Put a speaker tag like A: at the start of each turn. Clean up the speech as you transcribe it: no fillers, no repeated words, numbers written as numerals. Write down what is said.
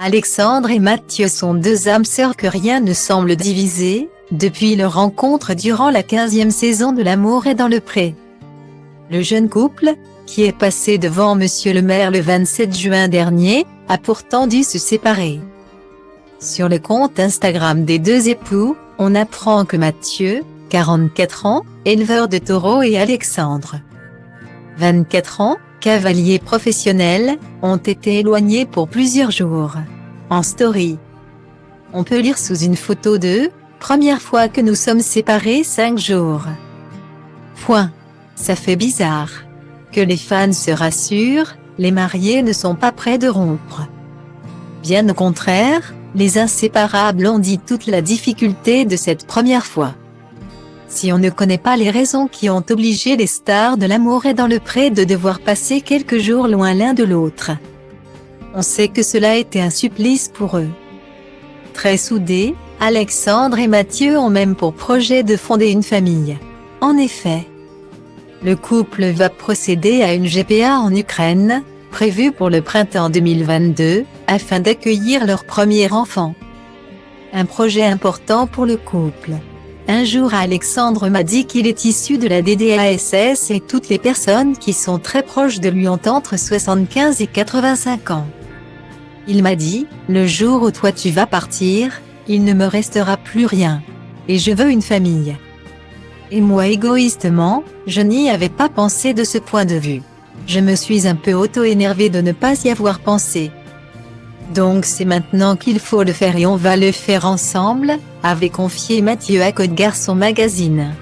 A: Alexandre et Mathieu sont deux âmes sœurs que rien ne semble diviser, depuis leur rencontre durant la 15e saison de L'amour est dans le pré. Le jeune couple, qui est passé devant Monsieur le maire le 27 juin dernier, a pourtant dû se séparer. Sur le compte Instagram des deux époux, on apprend que Mathieu, 44 ans, éleveur de taureaux, et Alexandre, 24 ans, cavalier professionnel, ont été éloignés pour plusieurs jours. En story, on peut lire sous une photo de « Première fois que nous sommes séparés 5 jours ». Point. Ça fait bizarre. Que les fans se rassurent, les mariés ne sont pas près de rompre. Bien au contraire, les inséparables ont dit toute la difficulté de cette première fois. Si on ne connaît pas les raisons qui ont obligé les stars de L'amour est dans le pré de devoir passer quelques jours loin l'un de l'autre, on sait que cela a été un supplice pour eux. Très soudés, Alexandre et Mathieu ont même pour projet de fonder une famille. En effet, le couple va procéder à une GPA en Ukraine, prévue pour le printemps 2022, afin d'accueillir leur premier enfant. Un projet important pour le couple. Un jour Alexandre m'a dit qu'il est issu de la DDASS et toutes les personnes qui sont très proches de lui ont entre 75 et 85 ans. Il m'a dit, le jour où toi tu vas partir, il ne me restera plus rien. Et je veux une famille. Et moi égoïstement, je n'y avais pas pensé de ce point de vue. Je me suis un peu auto-énervé de ne pas y avoir pensé. Donc c'est maintenant qu'il faut le faire et on va le faire ensemble, avait confié Mathieu à Code Garçon Magazine.